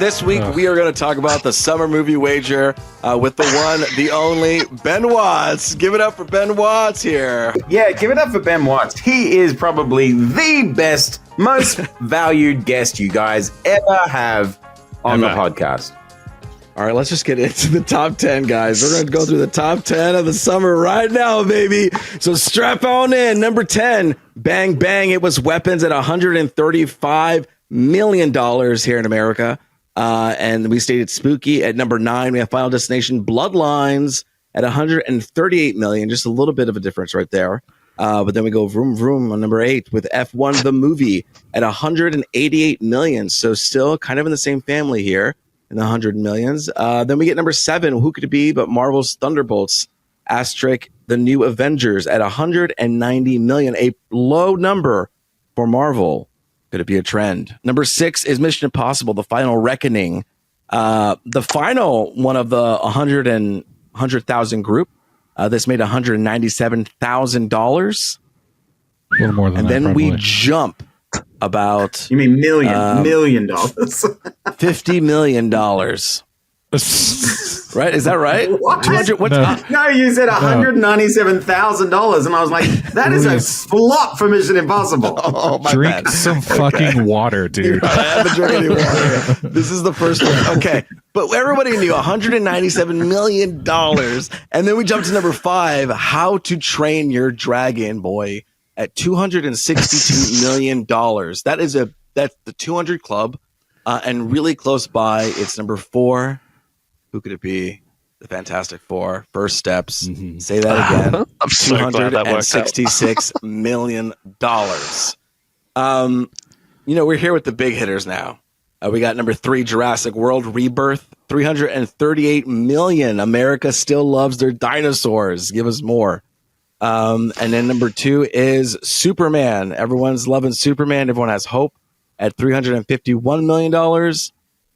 this week we are going to talk about the summer movie wager with the one, the only, Ben Watts. Give it up for Ben Watts here. Yeah, give it up for Ben Watts. He is probably the best, most valued guest you guys ever have on the podcast. All right, let's just get into the top 10, guys. We're going to go through the top 10 of the summer right now, baby. So strap on in. Number 10, bang, bang. It was Weapons at $135 million here in America. And we stayed at Spooky. At number 9, we have Final Destination Bloodlines at $138 million. Just a little bit of a difference right there. But then we go vroom, vroom on number 8 with F1 the movie at $188 million. So still kind of in the same family here. In the 100 millions. Then we get number 7. Who could it be but Marvel's Thunderbolts? Asterisk the New Avengers at 190 million. A low number for Marvel. Could it be a trend? Number 6 is Mission Impossible: The Final Reckoning. The final one of the 100,000 group. This made $197,000. A little more than and that. And then probably. we jump about $1 million. $50 million. Right? Is that right? What? 200, what? No, you said $197,000, and I was like, that is a flop for Mission Impossible. Oh, my Drink bad. some fucking water, dude. I haven't drank any water. This is the first one. Okay. But everybody knew $197 million. And then we jumped to number 5, How to Train Your Dragon, boy, at $262 million. That's the 200 club. And really close by, it's number 4. Who could it be? The Fantastic Four. First Steps. Mm-hmm. Say that again. I'm so glad that worked out. $266 million. We're here with the big hitters now. We got number 3, Jurassic World Rebirth, $338 million. America still loves their dinosaurs. Give us more. And then number 2 is Superman. Everyone's loving Superman. Everyone has hope at $351 million.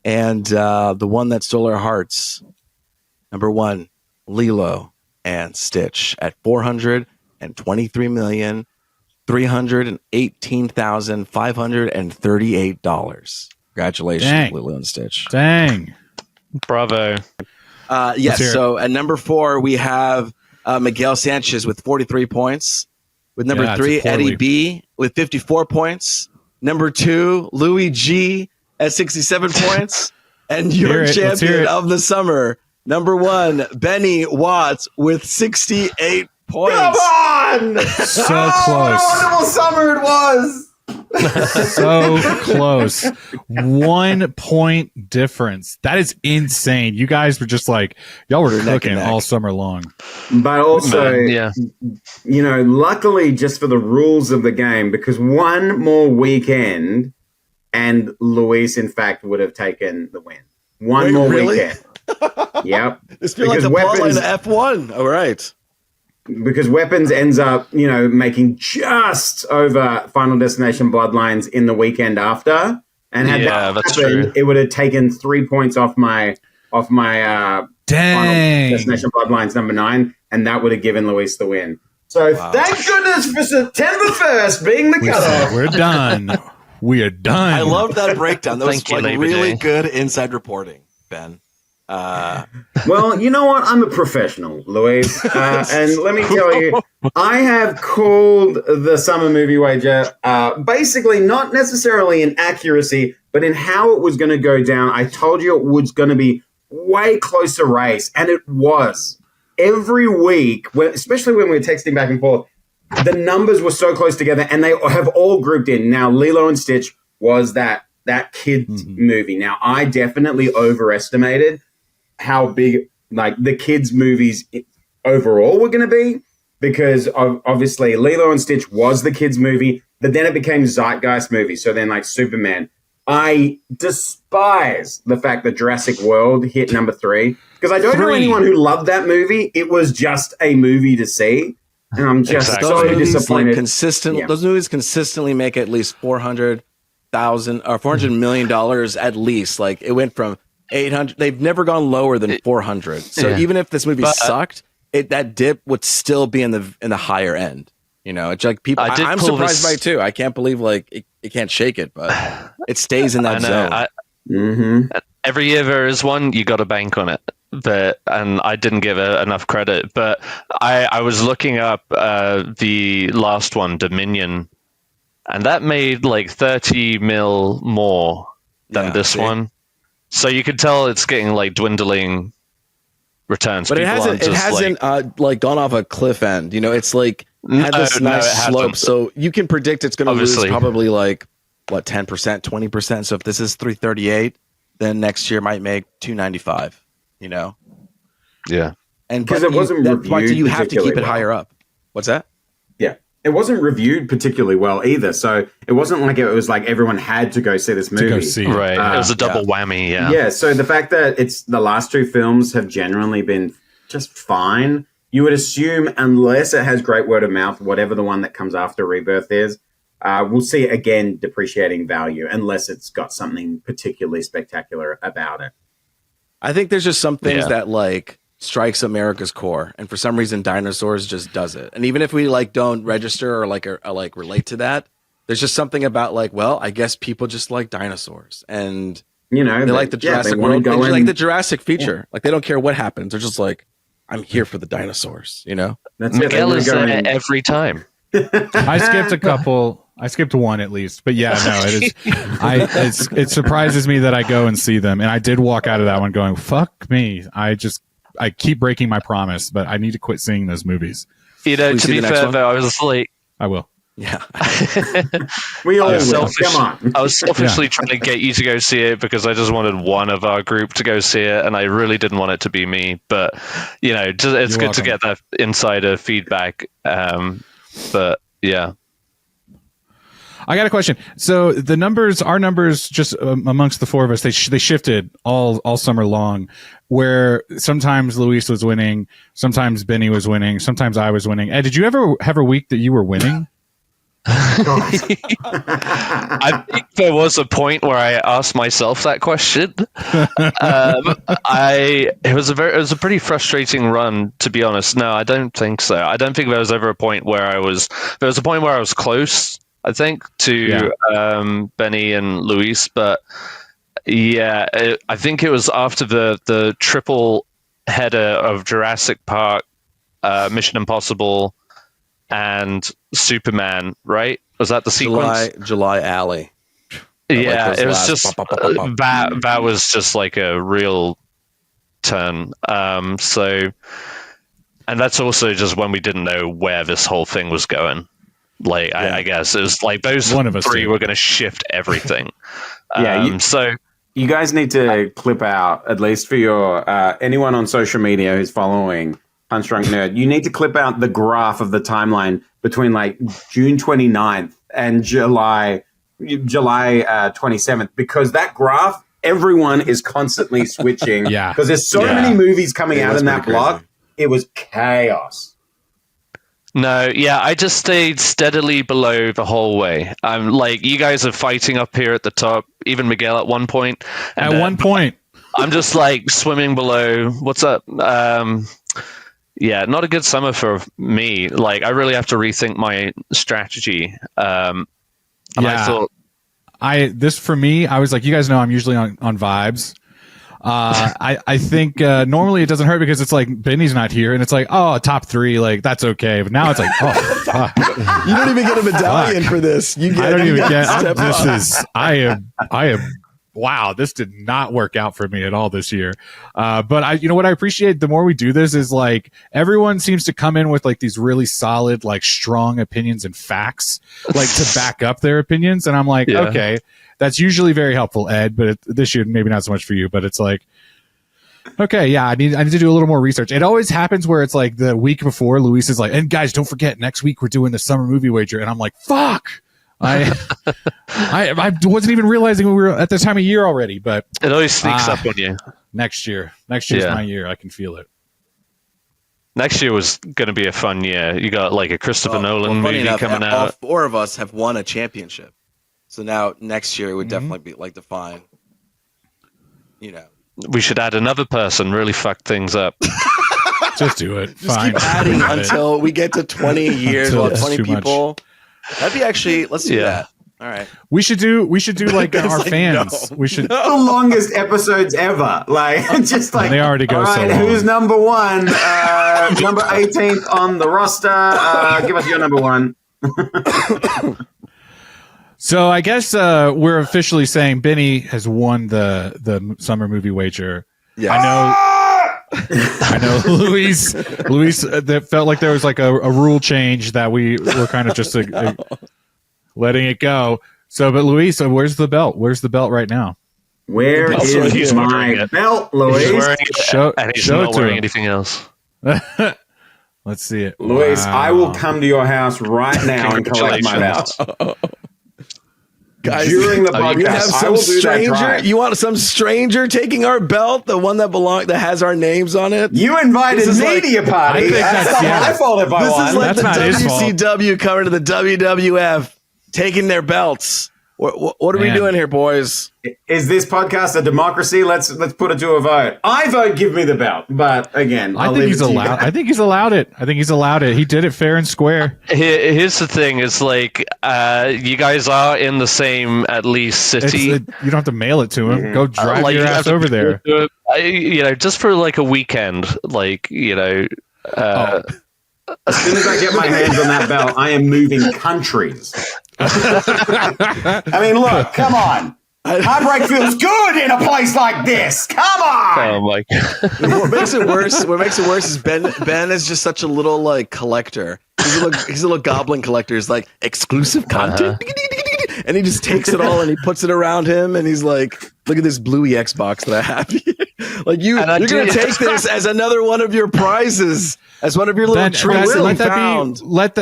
And the one that stole our hearts, number 1, Lilo and Stitch at $423,318,538. Congratulations, Dang. Lilo and Stitch. Dang. Bravo. Yes, so at number 4, we have Miguel Sanchez with 43 points. With number 3, Eddie B with 54 points. Number 2, Louis G at 67 points. And your champion of the summer, number 1, Benny Watts with 68 points. Come on! So close. What a wonderful summer it was! So close. 1 point difference. That is insane. You guys were just like, y'all were cooking all summer long. But also, yeah. Luckily just for the rules of the game, because one more weekend and Luis, in fact, would have taken the win. One more weekend. Yep. This feels like the ball line of F1. All right. Because Weapons ends up, making just over Final Destination Bloodlines in the weekend after. And had that happened, it would have taken 3 points off my Final Destination Bloodlines number 9, and that would have given Luis the win. So thank goodness for September 1st being the cutoff. We're done. We are done. I love that breakdown. That was really Day. good inside reporting, Ben. Well, you know what? I'm a professional, Luis. And let me tell you, I have called the summer movie wager basically not necessarily in accuracy, but in how it was going to go down. I told you it was going to be way closer race, and it was. Every week, especially when we were texting back and forth, the numbers were so close together, and they have all grouped in. Now, Lilo and Stitch was that kids movie. Now, I definitely overestimated how big the kids movies overall were going to be, because obviously Lilo and Stitch was the kids movie, but then it became Zeitgeist movie. So then Superman. I despise the fact that Jurassic World hit number 3, because I don't know anyone who loved that movie. It was just a movie to see. And I'm just so disappointed. Those movies consistently make at least $400 million at least. Like, it went from 800. They've never gone lower than 400. So even if this movie sucked, that dip would still be in the higher end. It's like people. I'm surprised by it too. I can't believe it can't shake it, but it stays in that zone. every year there is one, you got to bank on it. And I didn't give it enough credit. But I was looking up the last one, Dominion, and that made like 30 mil more than this one. So you could tell it's getting like dwindling returns. But it hasn't like gone off a cliff end. You know, it's like had this nice slope. So you can predict it's going to lose probably like what 10%, 20%. So if this is 338, then next year might make 295. You know, yeah, and because it wasn't reviewed, you have to keep it higher up. What's that? Yeah, it wasn't reviewed particularly well either. So it wasn't like it was like everyone had to go see this movie. To go see. Right, it was a double whammy. Yeah. So the fact that it's the last two films have generally been just fine, you would assume, unless it has great word of mouth, whatever the one that comes after Rebirth is, we'll see again depreciating value unless it's got something particularly spectacular about it. I think there's just some things that like strikes America's core, and for some reason Dinosaurs just does it. And even if we like don't register or like relate to that, there's just something about like, well, I guess people just like dinosaurs, and you know, they like the Jurassic World, they like the Jurassic feature. Like they don't care what happens. They're just like, I'm here for the dinosaurs. You know, Miguel is there every time. I skipped a couple. I skipped one at least, but yeah, no, it is. It surprises me that I go and see them, and I did walk out of that one going, "Fuck me!" I keep breaking my promise, but I need to quit seeing those movies. You know, to be fair, though, I was like, I will. Yeah, we all will. Come on. I was selfishly trying to get you to go see it because I just wanted one of our group to go see it, and I really didn't want it to be me. But you know, it's good to get that insider feedback. But yeah. I got a question. So our numbers, just amongst the four of us, they shifted all summer long. Where sometimes Luis was winning, sometimes Benny was winning, sometimes I was winning. Ed, did you ever have a week that you were winning? I think there was a point where I asked myself that question. It was a pretty frustrating run, to be honest. No, I don't think so. I don't think there was ever a point where I was close, I think, to Benny and Luis, but yeah, I think it was after the triple header of Jurassic Park, Mission Impossible, and Superman, right? Was that the sequence? July Alley. Yeah, it was just that was just like a real turn. So, and that's also just when we didn't know where this whole thing was going. Like, I guess it was like those three were going to shift everything. So you guys need to clip out, at least for your anyone on social media who's following Unshrunk Nerd, you need to clip out the graph of the timeline between like June 29th and July 27th, because that graph, everyone is constantly switching. Because there's so many movies coming out in that block. It was chaos. No, I just stayed steadily below the whole way. I'm like, you guys are fighting up here at the top, even Miguel at one point. At one point. I'm just like swimming below. What's up? Not a good summer for me. Like, I really have to rethink my strategy. I thought... for me, I was like, you guys know I'm usually on vibes. I think normally it doesn't hurt because it's like Benny's not here and it's like, oh, top three, like that's okay. But now it's like, oh, fuck. You don't even get a medallion for this. I don't even get this. I am. Wow, this did not work out for me at all this year. But what I appreciate the more we do this is like everyone seems to come in with like these really solid, like strong opinions and facts, like to back up their opinions. And I'm like, okay, that's usually very helpful, Ed. But this year, maybe not so much for you. But it's like, okay, I need to do a little more research. It always happens where it's like the week before, Luis is like, and guys, don't forget, next week we're doing the summer movie wager. And I'm like, fuck. I wasn't even realizing we were at this time of year already, but it always sneaks up on you. Next year's my year. I can feel it. Next year was going to be a fun year. You got like a Christopher Nolan movie coming out. All four of us have won a championship, so now next year it would definitely be like define. We should add another person. Really fuck things up. Just do it. Just keep adding until we get to 20 years or 20 people. That'd be actually, let's do that. All right. We should do like our like, fans. no. We should. The longest episodes ever. Like, just like, They already go all right, so long. who's number one? Number 18th on the roster. Give us your number one. So I guess we're officially saying Benny has won the summer movie wager. Yeah. I know Luis, that felt like there was like a rule change that we were kind of just letting it go. So, but Luis, so where's the belt? Where's the belt right now? Where He's is wearing my it. belt, He's Luis? wearing it, and he's show it not to wearing him. anything else. Let's see it. Luis, Wow. I will come to your house right now and collect my belt. Guys, During the you have podcast, I some will do that stranger. drive. You want some stranger taking our belt, the one that has our names on it? You invited This is me like- to your party. I think That's that's- not yeah. my fault if I This won. is like That's not his the fault. WCW coming to the WWF, taking their belts. What are we Man. doing here, boys? Is this podcast a democracy? Let's put it to a vote. I vote give me the belt. But again, I I'll think leave he's it to you allowed. guys. I think he's allowed it. He did it fair and square. Here's the thing: is like you guys are in the same at least city. You don't have to mail it to him. Go drive Like, your you ass have to over there. just for like a weekend, like As soon as I get my hands on that belt, I am moving countries. I mean, look, come on. Heartbreak feels good in a place like this. Come on. oh my god. What makes it worse is Ben is just such a little like collector. He's a little goblin collector. He's like exclusive content. And he just takes it all and he puts it around him and he's like, look at this Bluey Xbox that I have here. Like you're gonna take this as another one of your prizes, as one of your little Ben, treats that you let found. let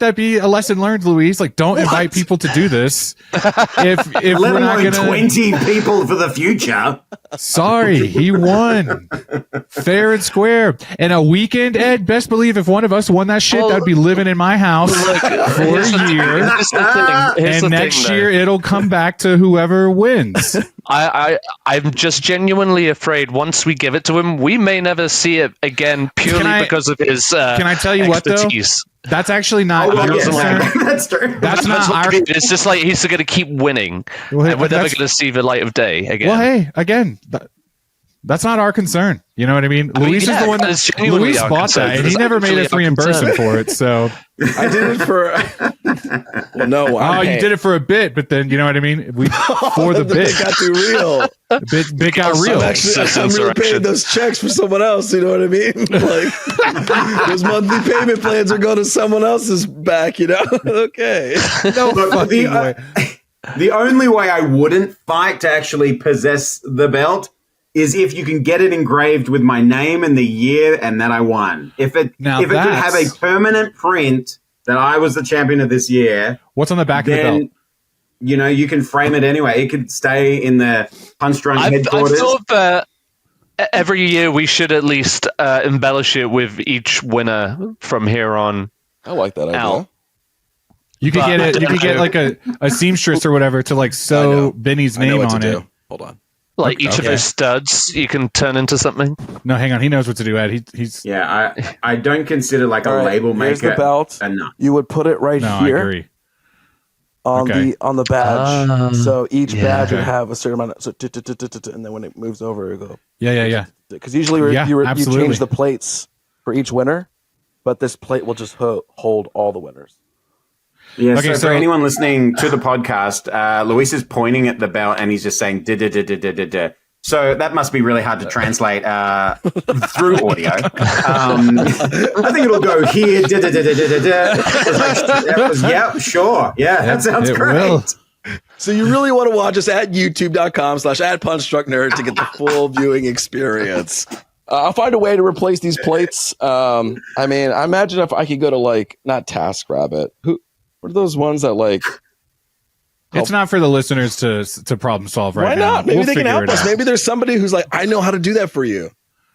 that be a lesson learned, Louise. Like, don't invite people to do this. If Let we're not alone gonna, 20 people for the future. sorry, he won fair and square. And a weekend, Ed. Best believe if one of us won that shit, that'd be living in my house for a year. Here's the thing. And next year, it'll come back to whoever wins. I'm just genuinely afraid once we give it to him, we may never see it again purely because of his can I tell you what, though? expertise. That's actually not Oh, our yes, concern. that's true. That's not our. It's just like he's going to keep winning, Well, and we're never that's- going to see the light of day again. Well, hey, again, that's not our concern. You know what I mean? Luis is yeah, the one it's that genuinely Luis our bought concern. that, and he It's never made actually us our reimburse him concern. for it. So, I did it for. Well, no. oh, you did it for a bit, but then you know what I mean. We for the bit, It got too real. bit got real. I'm really paying those checks for someone else. You know what I mean? Like those monthly payment plans are going to someone else's back. You know? Okay. No Look, fucking way. the only way I wouldn't fight to actually possess the belt is if you can get it engraved with my name and the year and that I won. If it could have a permanent print that I was the champion of this year, What's on the back of the then belt? you know you can frame it anyway. It could stay in the Punch Drunk I headquarters. thought every year we should at least embellish it with each winner from here on I like that idea. out. You could get it. You could get like a seamstress or whatever to like sew Benny's I know name what on to it. do. Hold on. Like each of Okay. his studs, you can turn into something. No, hang on. He knows what to do, Ed. He's. Yeah, I don't consider like a All right, label here's maker the belt. enough. You would put it right No, I here agree. on Okay. the badge. So each badge would Okay. have a certain amount. And then when it moves over, it go. Yeah. Because usually Yeah, you absolutely. change the plates for each winner, but this plate will just hold all the winners. Yeah, Okay, so so- for anyone listening to the podcast, Luis is pointing at the belt and he's just saying da. So that must be really hard to translate through audio. I think it'll go here. Yeah, sure. Yeah, that sounds it great. will. So you really want to watch us at youtube.com/@punchstrucknerd to get the full viewing experience. I'll find a way to replace these plates. I mean, I imagine if I could go to like not TaskRabbit. What are those ones that like? It's not for the listeners to problem solve right Why now. not? Maybe We'll they can figure help it us. out. Maybe there's somebody who's like, I know how to do that for you.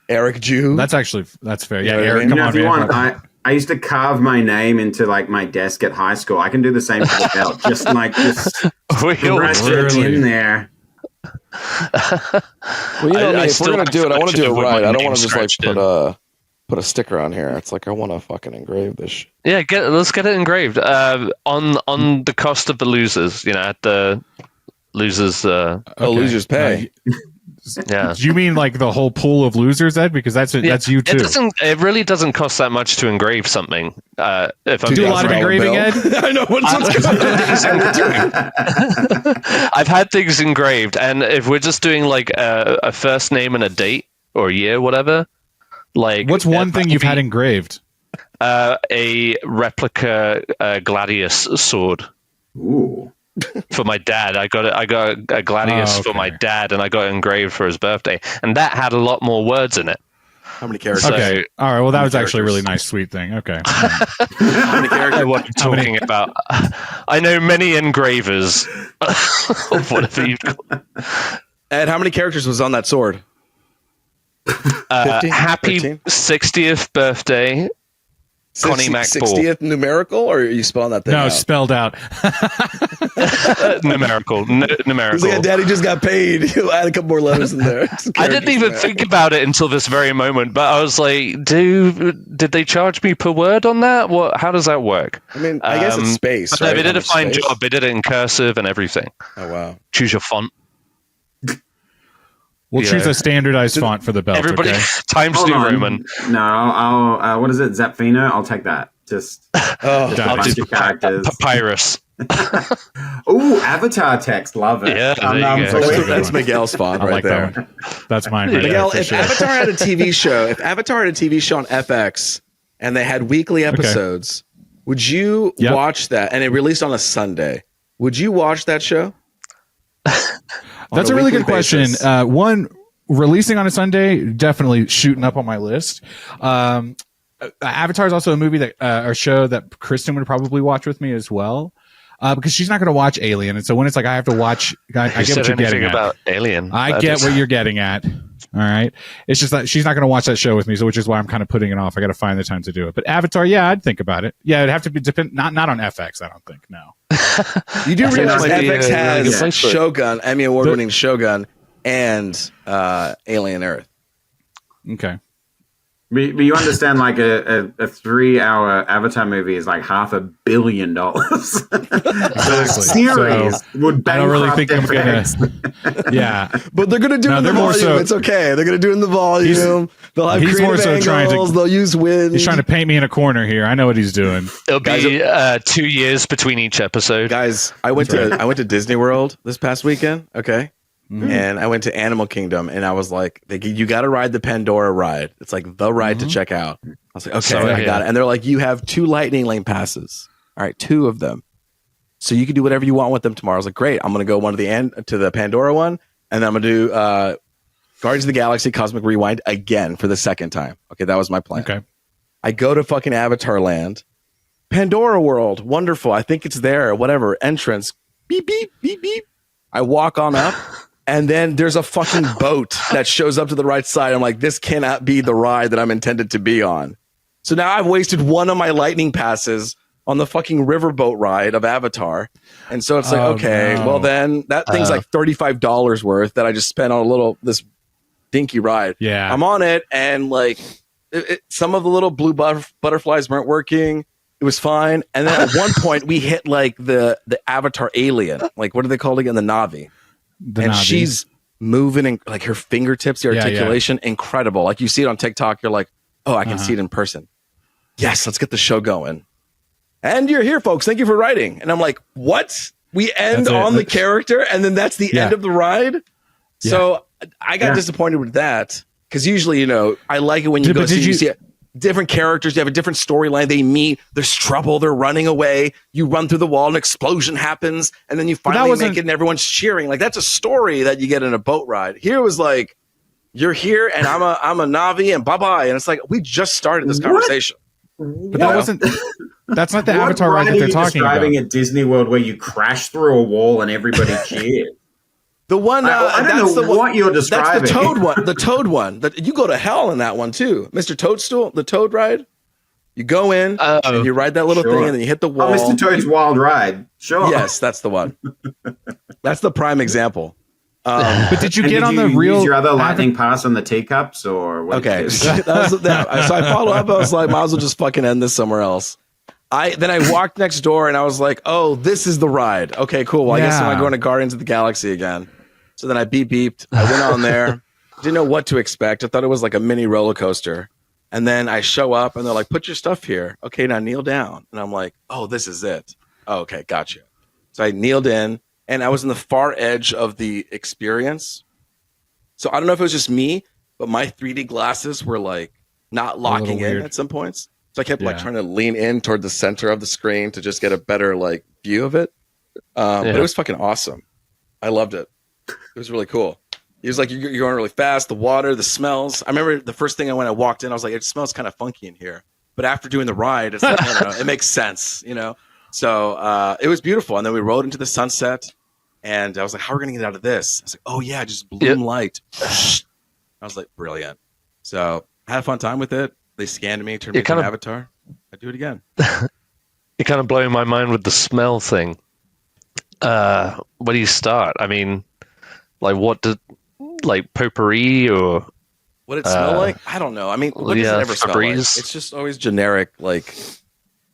Eric Jew. That's fair. Yeah, know what I Eric, mean? come You know, on, if you man. want, I used to carve my name into like my desk at high school. I can do the same for the belt. Just scratch it Really? in there. Well, you know I me. If we're still gonna do it, I want to do it have right. I don't my want to just like name put put a sticker on here. It's like I want to fucking engrave this shit. Yeah, let's get it engraved on the cost of the losers. At the losers. Losers pay. Yeah. Do you mean like the whole pool of losers, Ed? Because that's you too. It really doesn't cost that much to engrave something. If I'm do a lot of engraving, Ed? I know what's going. I've had things engraved, and if we're just doing like a first name and a date or a year, whatever. Like, what's one thing you've had engraved? A replica gladius sword. Ooh. For my dad, I got a gladius for my dad, and I got it engraved for his birthday, and that had a lot more words in it. How many characters? Okay, all right. Well, that was actually a really nice, sweet thing. Okay. How many characters? What I'm talking about? I know many engravers of whatever you call it. Ed, how many characters was on that sword? 50? Happy 13? 60th birthday. Connie Mac 60th numerical, or are you spelling that thing No, out? spelled out. Numerical. He's like, Daddy just got paid. He'll add a couple more letters in there. I didn't even think about it until this very moment, but I was like, did they charge me per word on that? How does that work? I mean, I guess it's space. But Right? they did a fine Space. job. They did it in cursive and everything. Oh, wow. Choose your font. We'll choose a standardized font for the belt. Everybody, Okay? Times Hold New on. Roman. No, I'll what is it? Zapfino? I'll take that. Just Oh, a I'll bunch do of characters. Papyrus. Ooh, avatar text. Love it. Yeah, there you go. That's a good that's one. Miguel's font I right like there. that one. That's mine. Right Miguel, there, if for sure. Avatar had a TV show on FX and they had weekly episodes, would you Yep. watch that? And it released on a Sunday. Would you watch that show? That's a really weekly good question. basis? One, releasing on a Sunday, definitely shooting up on my list. Avatar is also a movie that or show that Kristen would probably watch with me as well, because she's not going to watch Alien, and so when it's like I have to watch, I get what you're getting at. About Alien. I get what you're getting at. All right, it's just that she's not going to watch that show with me, so which is why I'm kind of putting it off. I got to find the time to do it. But Avatar, yeah, I'd think about it. Yeah, it'd have to be not on FX. I don't think. No. You do I think realize that might be FX a really has good place for it. Shogun, Emmy Award winning Shogun, and Alien Earth. Okay. But you understand, like a 3-hour Avatar movie is like $500 million. The series would I don't really bankrupt think I'm FX. gonna. Yeah. But they're going to do it in the they're more volume. so- It's okay. They're going to do it in the volume. They'll have he's creative more so angles. trying to- They'll use wind. He's trying to paint me in a corner here. I know what he's doing. It'll be 2 years between each episode. Guys, I went to Disney World this past weekend. Okay. And I went to Animal Kingdom, and I was like, you got to ride the Pandora ride. It's like the ride to check out. I was like, okay, So, I got it. And they're like, you have 2 Lightning Lane passes. All right, 2 of them. So you can do whatever you want with them tomorrow. I was like, great. I'm going to go one to the Pandora one, and then I'm going to do Guardians of the Galaxy Cosmic Rewind again for the second time. Okay, that was my plan. Okay. I go to fucking Avatar Land. Pandora World, wonderful. I think it's there, whatever. Entrance, beep, beep, beep, beep. I walk on up. And then there's a fucking boat that shows up to the right side. I'm like, this cannot be the ride that I'm intended to be on. So now I've wasted one of my lightning passes on the fucking riverboat ride of Avatar. And so it's like, okay, no. well then that thing's like $35 worth that I just spent on this dinky ride. Yeah. I'm on it, and like some of the little blue butterflies weren't working. It was fine. And then at one point we hit like the Avatar alien. Like, what are they called again? The Na'vi. The And Navi. she's moving, and like her fingertips, the Yeah, articulation, incredible. Like you see it on TikTok, you're like, oh, I can see it in person. Yes, let's get the show going. And you're here, folks. Thank you for writing. And I'm like, what? We end That's it. on the character, and then that's the end of the ride. So I got disappointed with that, because usually, I like it when you see different characters. You have a different storyline. They meet. There's trouble. They're running away. You run through the wall. An explosion happens, and then you finally make it, and everyone's cheering. Like, that's a story that you get in a boat ride. Here it was like, you're here, and I'm a Na'vi, and bye bye. And it's like, we just started this conversation. But that wasn't. That's not the What Avatar ride that they're talking about. describing at Disney World where you crash through a wall and everybody cheered? The one I don't know what you're describing. That's the Toad one. The Toad one. That you go to hell in that one too, Mr. Toadstool. The Toad ride. You go in and you ride that little thing, and then you hit the wall. Oh, Mr. Toad's Wild Ride. Sure. Yes, that's the one. That's the prime example. But did you And get did on you the real? use your other lightning pass on the teacups, or what? Okay, did you so do? I followed up. I was like, might as well just fucking end this somewhere else. Then I walked next door and I was like, oh, this is the ride. Okay, cool. Well, I guess I'm going to Guardians of the Galaxy again. So then I beeped. I went on there. Didn't know what to expect. I thought it was like a mini roller coaster. And then I show up and they're like, put your stuff here. Okay, now kneel down. And I'm like, oh, this is it. Oh, okay, got you. So I kneeled in and I was in the far edge of the experience. So I don't know if it was just me, but my 3D glasses were like not locking in at some points. So I kept like trying to lean in toward the center of the screen to just get a better like view of it. But it was fucking awesome. I loved it. It was really cool. He was like, you're going really fast. The water, the smells. I remember the first thing when I walked in, I was like, it smells kind of funky in here. But after doing the ride, it's like, I don't know, it makes sense, you know? So it was beautiful. And then we rode into the sunset. And I was like, how are we going to get out of this? I was like, oh, yeah, just bloom light. I was like, brilliant. So I had a fun time with it. They scanned me, turned me into an avatar. I'd do it again. You're kind of blowing my mind with the smell thing. Where do you start? I mean, like like potpourri or what it smell like? I don't know. I mean, what does it ever smell like? It's just always generic, like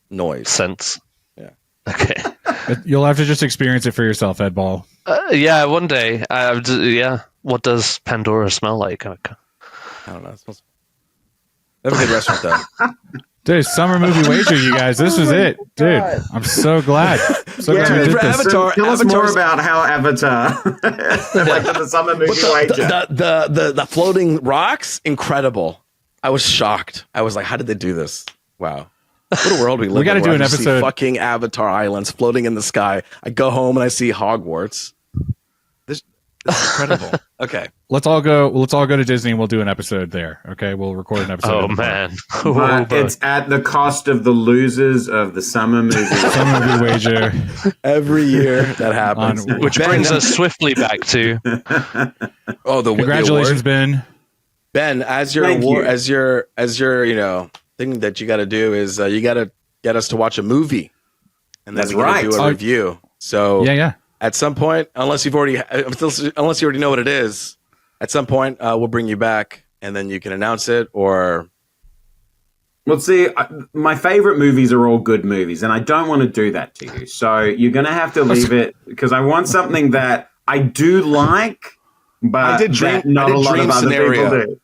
noise. Scents. Yeah. Okay. You'll have to just experience it for yourself, Ed Ball. Yeah, one day. What does Pandora smell like? I don't know. It smells. Have a good restaurant though. Dude, summer movie wager, you guys. This was it, dude. I'm so glad. So glad we did this. Avatar, tell us more about how Avatar, like the summer movie wager. The floating rocks, incredible. I was shocked. I was like, how did they do this? Wow. What a world we live in. We got to do an episode. Fucking Avatar Islands floating in the sky. I go home and I see Hogwarts. This is incredible. Okay. Let's all go to Disney and we'll do an episode there. Okay, we'll record an episode. Oh man. But it's at the cost of the losers of the summer movie. Summer movie wager. Every year that happens. Which brings us swiftly back to congratulations, Ben. Ben, as your award, as your thing that you got to do is you got to get us to watch a movie, and then we got to do a review. So yeah. At some point, unless you already know what it is, at some point we'll bring you back, and then you can announce it. Or, well, see, my favorite movies are all good movies, and I don't want to do that to you. So you're going to have to leave it because I want something that I do like, but I did dream, not I did a lot dream of other scenario. people do.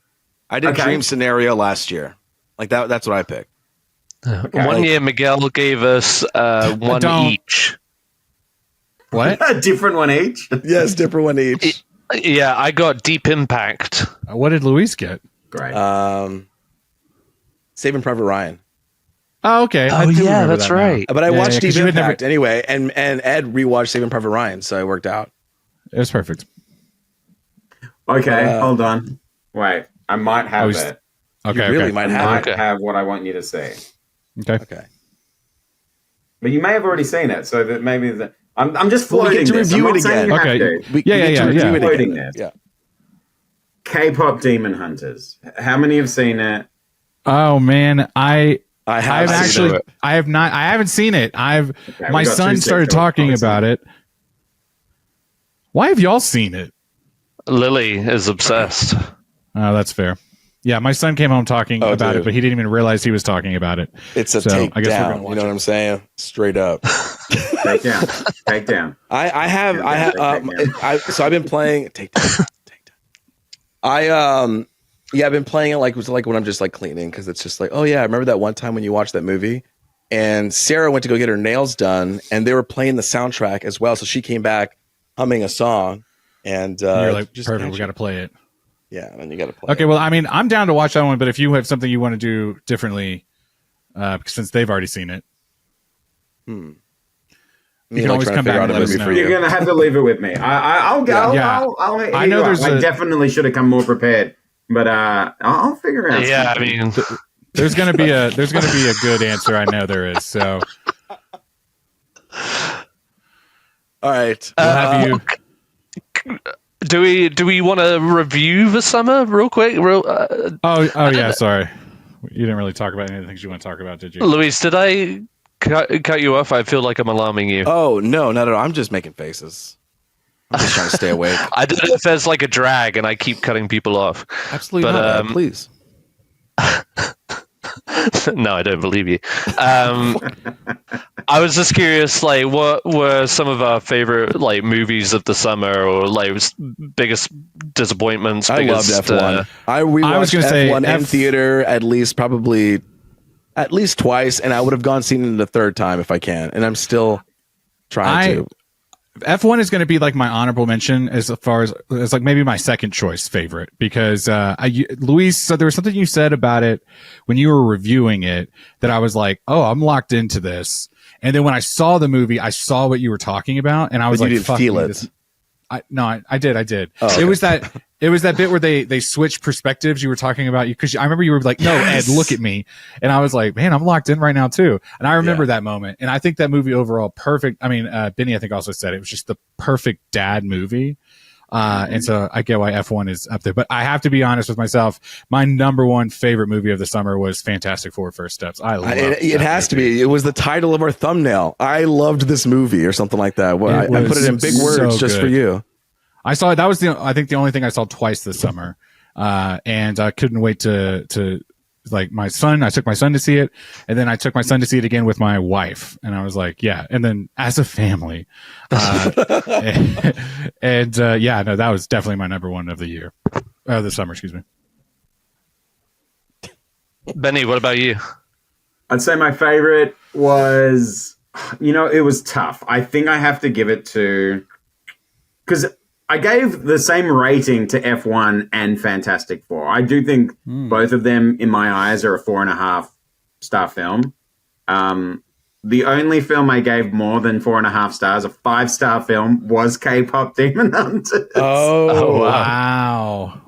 I did Dream Scenario last year. Like that. That's what I picked. Okay. One year, Miguel gave us one each. What? A different one each? Yes, different one each. Yeah, I got Deep Impact. What did Luis get? Great. Saving Private Ryan. Oh, okay. Oh, yeah, that's right. But I watched Deep Impact anyway, and Ed rewatched Saving Private Ryan, so it worked out. It was perfect. Okay, hold on. Wait, I might have it. Okay, you really might have I have what I want you to see. Okay. But you may have already seen it, so that maybe I'm just floating we get to this. review I'm it not saying again. you have Okay. to. We get to review it Floating again. this. Yeah. K-pop Demon Hunters. How many have seen it? Oh man, I have haven't seen it. Okay, my son started talking about it. Why have y'all seen it? Lily is obsessed. Oh, that's fair. Yeah, my son came home talking about it, but he didn't even realize he was talking about it. It's a I guess we're takedown. gonna watch You know what I'm saying? Straight up. Take down. So I've been playing takedown. I've been playing it like when I'm just like cleaning, because it's just like, oh yeah, I remember that one time when you watched that movie, and Sarah went to go get her nails done, and they were playing the soundtrack as well, so she came back humming a song, and you're like, perfect, we got to play it. Yeah, and then you got to play. Okay, well, I mean, I'm down to watch that one, but if you have something you want to do differently, since they've already seen it, you can always come back and let us know. You're going to have to leave it with me. I'll go. Yeah. I know I definitely should have come more prepared, but I'll figure out. Yeah, I mean, there's going to be a good answer. I know there is. So, all right, we'll have you. Do we want to review the summer real quick? Oh yeah, sorry. You didn't really talk about any of the things you want to talk about, did you? Luis, did I cut you off? I feel like I'm alarming you. Oh no, not at all. I'm just making faces. I'm just trying to stay awake. I don't know if there's like a drag and I keep cutting people off. Absolutely not. Please. No, I don't believe you. I was just curious, like, what were some of our favorite like movies of the summer, or like biggest disappointments? I loved F1. I was going to say F1 in theater at least twice, and I would have gone seen it the third time if I can, and I'm still trying to. F1 is going to be like my honorable mention as far as like maybe my second choice favorite, because Luis, so there was something you said about it when you were reviewing it that I was like, oh, I'm locked into this. And then when I saw the movie, I saw what you were talking about, and I was but like, you didn't feel it. I did. Oh, okay. It was that bit where they switched perspectives. You were talking about because I remember you were like, no, Ed, look at me. And I was like, man, I'm locked in right now too. And I remember that moment. And I think that movie overall, perfect. I mean, Benny, I think also said it was just the perfect dad movie. And so I get why F1 is up there, but I have to be honest with myself. My number one favorite movie of the summer was Fantastic Four: First Steps. It has to be. It was the title of our thumbnail. I loved this movie or something like that. Well, I put it in big words just for you. I saw it. That was I think the only thing I saw twice this summer. And I couldn't wait to like my son. I took my son to see it, and then I took my son to see it again with my wife. And I was like, yeah. And then as a family, no, that was definitely my number one of the year, the summer, excuse me. Benny, what about you? I'd say my favorite was, it was tough. I think I have to give it to, because I gave the same rating to F1 and Fantastic Four. I do think both of them, in my eyes, are a 4.5 star film. The only film I gave more than 4.5 stars, a 5-star film, was K-pop Demon Hunters. Oh, wow.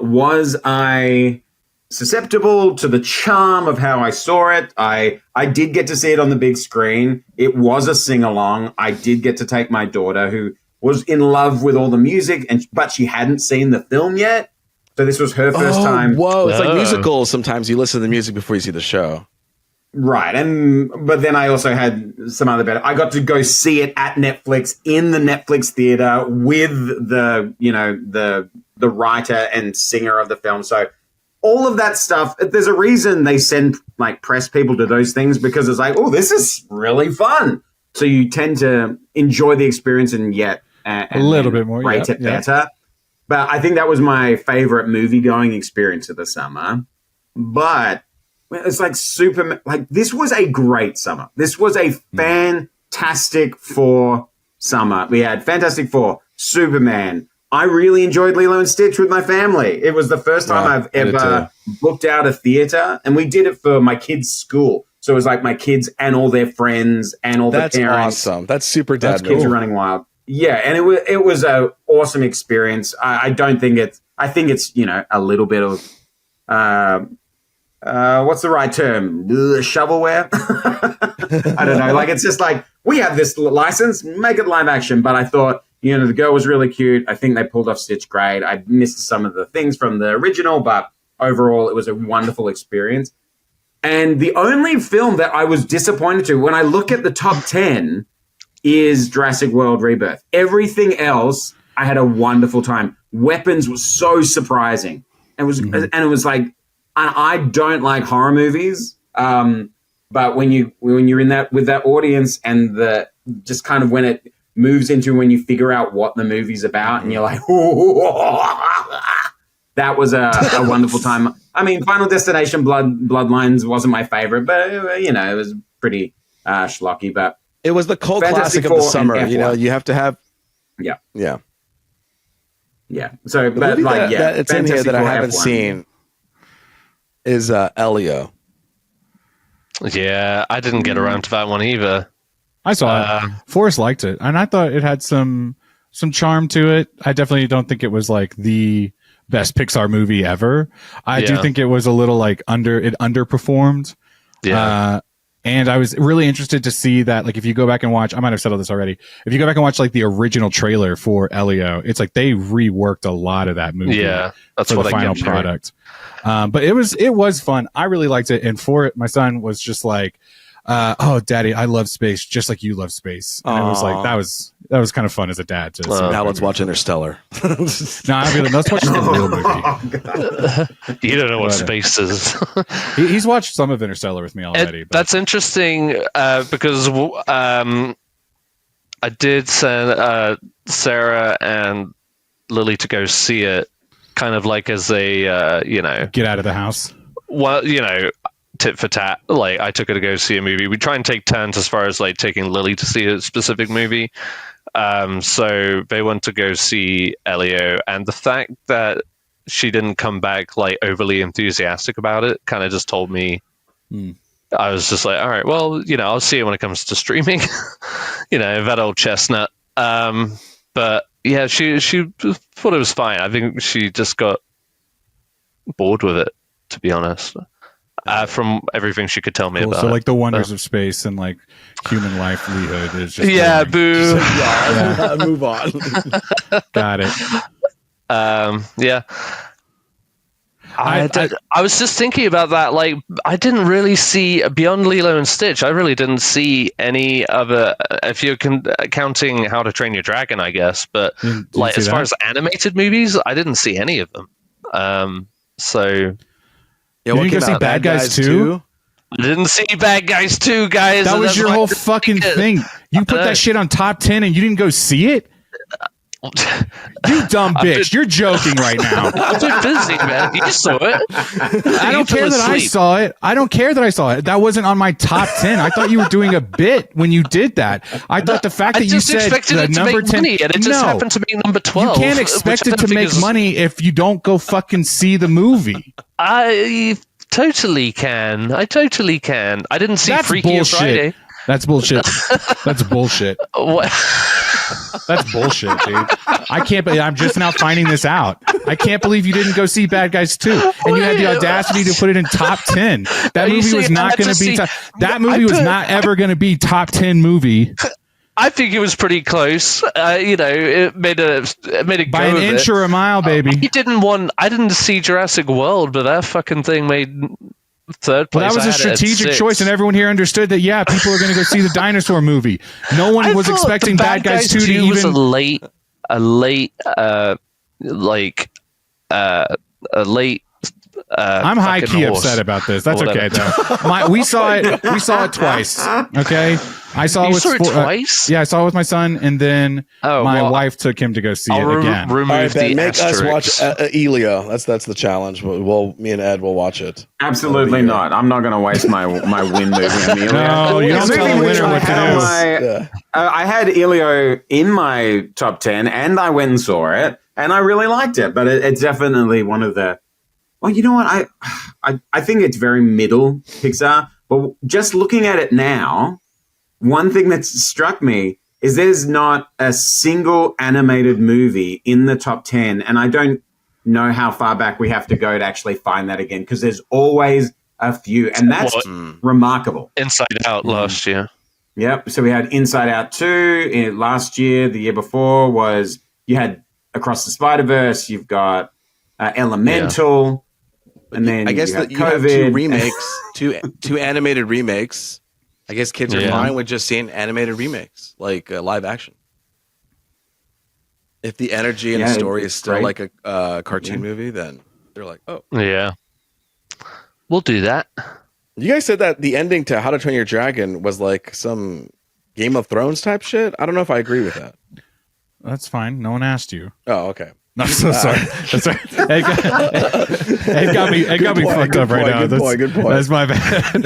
Was I susceptible to the charm of how I saw it? I did get to see it on the big screen. It was a sing-along. I did get to take my daughter, who was in love with all the music, but she hadn't seen the film yet. So this was her first time. Whoa, it's like musicals. Sometimes you listen to the music before you see the show. Right. But then I also had some other better. I got to go see it at Netflix in the Netflix theater with the writer and singer of the film. So all of that stuff, there's a reason they send like press people to those things, because it's like, oh, this is really fun. So you tend to enjoy the experience and a little bit more, rate it better. But I think that was my favorite movie going experience of the summer. But it's like this was a great summer. This was a Fantastic Four summer. We had Fantastic Four, Superman. I really enjoyed Lilo and Stitch with my family. It was the first time I've ever booked out a theater, and we did it for my kids' school. So it was like my kids and all their friends and all the parents. That's awesome. That's super dad. Kids are running wild. Yeah, and it was an awesome experience. I don't think it's. I think it's a little bit of what's the right term? Shovelware. I don't know. Like, it's just like, we have this license, make it live action. But I thought, the girl was really cute. I think they pulled off Stitch great. I missed some of the things from the original, but overall, it was a wonderful experience. And the only film that I was disappointed to, when I look at the top 10, is Jurassic World Rebirth. Everything else, I had a wonderful time. Weapons was so surprising. It was like, I don't like horror movies, but when you're in that with that audience, and the just kind of when it moves into when you figure out what the movie's about, and you're like, that was a wonderful time. I mean, Final Destination Bloodlines wasn't my favorite, but it was pretty schlocky. But it was the cult classic of the summer. You have to have. Yeah. So, the but movie it's in here that I haven't F1. seen is Elio. Yeah, I didn't get around to that one either. I saw it. Forrest liked it, and I thought it had some charm to it. I definitely don't think it was like the best Pixar movie ever. I do think it was a little like underperformed. Yeah. And I was really interested to see that, like, if you go back and watch, I might have said all this already. If you go back and watch like the original trailer for Elio, it's like they reworked a lot of that movie. Yeah, that's for what the final product. But it was fun. I really liked it, and for it, my son was just like, oh, Daddy, I love space just like you love space. And it was like that was kind of fun as a dad. To see Now let's watch Interstellar. No, I'd be like, let's watch the real movie. You don't know what space is. He's watched some of Interstellar with me already. That's interesting because I did send Sarah and Lily to go see it, kind of like as a get out of the house. Well, tit for tat. Like, I took her to go see a movie. We try and take turns as far as like taking Lily to see a specific movie. So they went to go see Elio, and the fact that she didn't come back like overly enthusiastic about it kind of just told me. I was just like, all right, well, I'll see it when it comes to streaming. That old chestnut. But yeah, she thought it was fine. I think she just got bored with it, to be honest. From everything she could tell me about. So like the wonders of space and like human livelihood is just boo. Move on. Got it. Yeah. I was just thinking about that. Like, I didn't really see beyond Lilo and Stitch. I really didn't see any other. If you're counting How to Train Your Dragon, I guess. But like, as far as animated movies, I didn't see any of them. So. Yeah, you didn't go see Bad Guys 2? I didn't see Bad Guys 2, guys. That was your whole fucking thing. You put that shit on top 10 and you didn't go see it? You dumb bitch. You're joking right now. I'm too busy, man. You saw it. I don't care that I saw it. I don't care that I saw it. That wasn't on my top 10. I thought you were doing a bit when you did that. I thought the fact that you said the number 10 money, and it just happened to be number 12. You can't expect it to make money if you don't go fucking see the movie. I totally can. I didn't see Freaky Friday. That's bullshit. That's bullshit. What? That's bullshit, dude. I'm just now finding this out. I can't believe you didn't go see Bad Guys 2, and you had the audacity to put it in top 10. That movie was not going to be. That movie was not ever going to be top 10 movie. I think it was pretty close. It made it by an inch or a mile, baby. I didn't see Jurassic World, but that fucking thing made third place. Well, that was a strategic choice, and everyone here understood that. Yeah, people are going to go see the dinosaur movie. No one was expecting Bad Guys 2 to even. Was a late. I'm high key upset about this. That's okay though. We saw it twice. Okay, I saw it twice. Yeah, I saw it with my son, and then my wife took him to go see it again. Right, Ben, make us watch Elio. That's the challenge. Me and Ed will watch it. Absolutely not. I'm not going to waste my win movie on Elio. No, you don't tell the winner what to do. I had Elio in my top 10, and I went and saw it, and I really liked it. But it's definitely one of the. Well, you know what? I think it's very middle Pixar. But just looking at it now, one thing that's struck me is there's not a single animated movie in the top 10. And I don't know how far back we have to go to actually find that again, because there's always a few. And that's remarkable. Inside Out last year. Yep. So we had Inside Out 2 last year. The year before was you had Across the Spider-Verse. You've got Elemental. Yeah. And then I guess that you have two remakes, two animated remakes. I guess kids are fine with just seeing animated remakes, like live action. If the energy and the story is still like a cartoon movie, then they're like, oh. Yeah. We'll do that. You guys said that the ending to How to Train Your Dragon was like some Game of Thrones type shit. I don't know if I agree with that. That's fine. No one asked you. Oh, okay. No, so sorry. That's right. It got me fucked up right now. Good point. That's my bad.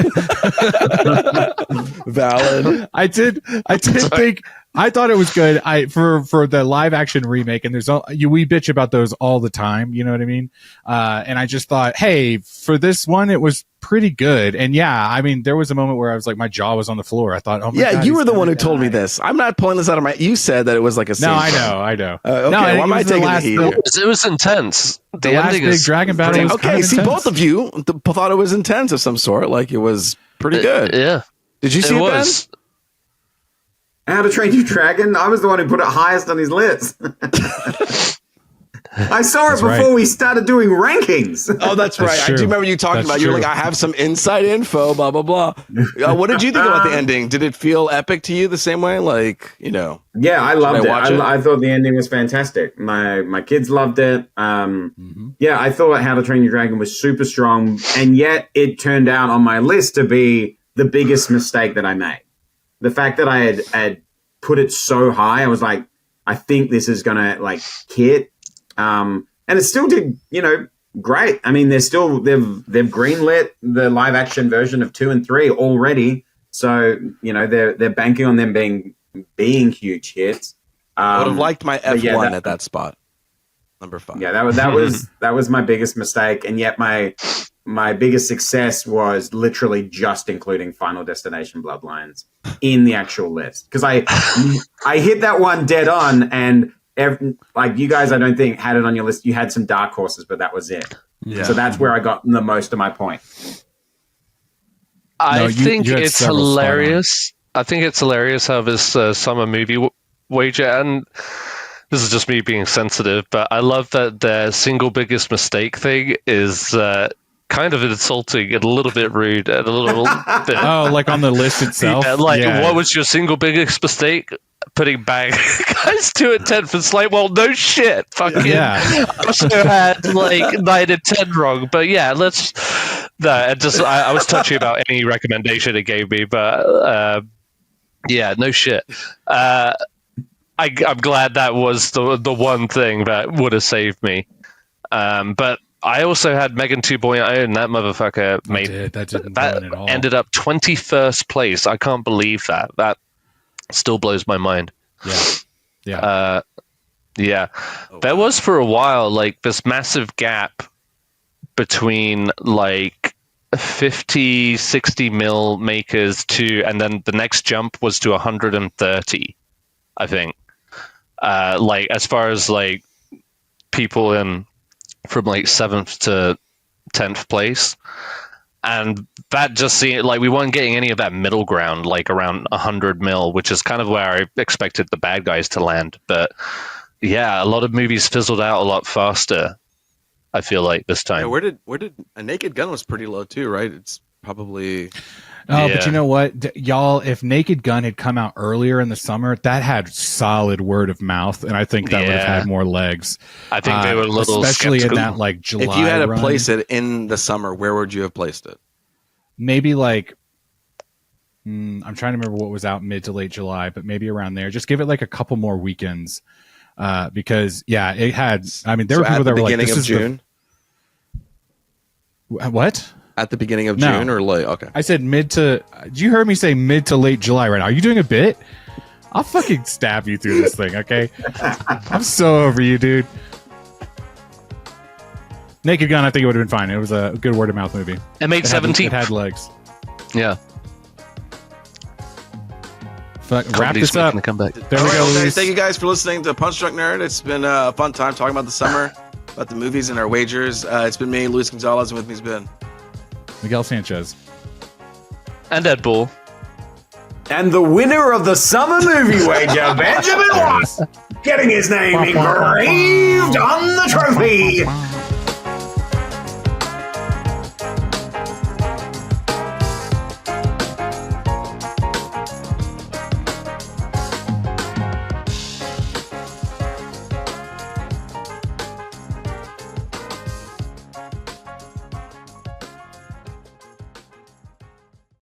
Valid. I did think. I thought it was good. For the live action remake, and we bitch about those all the time. You know what I mean? And I just thought, hey, for this one, it was pretty good. And yeah, I mean, there was a moment where I was like, my jaw was on the floor. I thought, oh my God, you were the one who told me this. I'm not pulling this out of my. You said that it was like a. No, I know. Okay, no, why am I taking the heat? It was intense. The last big dragon battle. Was okay, see, both of you thought it was intense of some sort. Like it was pretty good. Yeah. Did you see it, Ben? How to Train Your Dragon? I was the one who put it highest on his list. I saw it That's before we started doing rankings. Oh, that's right. I true. do remember you talking That's about. You're true. like, I have some inside info. Blah blah blah. What did you think about the ending? Did it feel epic to you the same way? Like, Yeah, I loved it. watch it? I thought the ending was fantastic. My kids loved it. Yeah, I thought How to Train Your Dragon was super strong, and yet it turned out on my list to be the biggest mistake that I made. The fact that I had put it so high, I was like, I think this is gonna like hit, and it still did. Great. I mean, they've greenlit the live action version of 2 and 3 already, so they're banking on them being huge hits. I would have liked my F1 yeah, at that spot. Number 5. Yeah, that was my biggest mistake, and yet my biggest success was literally just including Final Destination Bloodlines in the actual list, because I hit that one dead on, and like you guys, I don't think had it on your list. You had some dark horses, but that was it. Yeah. So that's where I got the most of my point. I think you had it's several spot on. hilarious. I think it's hilarious how this summer movie wager, and this is just me being sensitive, but I love that their single biggest mistake thing is kind of insulting and a little bit rude and a little bit. Oh, like on the list itself? Yeah, what was your single biggest mistake? Putting Bang guys 2 and 10 for Slate. Well, no shit. Fucking. Yeah. I also had like 9 and 10 wrong, but yeah, let's. No, I was touchy about any recommendation it gave me, but yeah, no shit. I'm glad that was the one thing that would have saved me. But I also had Megan 2.0, and that motherfucker that didn't win at all. ended up 21st place. I can't believe that. That still blows my mind. Yeah. Yeah. There was for a while like this massive gap between like 50, 60 mil makers and then the next jump was to 130, I think. Like as far as like people from like 7th to 10th place. And that just seemed like we weren't getting any of that middle ground, like around 100 mil, which is kind of where I expected the bad guys to land. But yeah, a lot of movies fizzled out a lot faster, I feel like, this time. Yeah, where did A Naked Gun was pretty low too, right? It's probably. Oh, but you know what, y'all? If Naked Gun had come out earlier in the summer, that had solid word of mouth, and I think that would have had more legs. I think they were a little especially skeptical. in that like July. If you had to run. place it in the summer, where would you have placed it? Maybe like I'm trying to remember what was out mid to late July, but maybe around there. Just give it like a couple more weekends, because it had. I mean, there were people that were like, "This is June." What? At the beginning of June or late? Okay. I said mid to. You heard me say mid to late July right now. Are you doing a bit? I'll fucking stab you through this thing, okay? I'm so over you, dude. Naked Gun, I think it would have been fine. It was a good word of mouth movie. It made 17. It had legs. Yeah. Wrap this up. Come back. There we go, Luis. Thank you guys for listening to Punch Drunk Nerd. It's been a fun time talking about the summer, about the movies and our wagers. It's been me, Luis Gonzalez, and with me has been Miguel Sanchez. And Ed Bull. And the winner of the summer movie wager, Benjamin Watt, getting his name engraved on the trophy.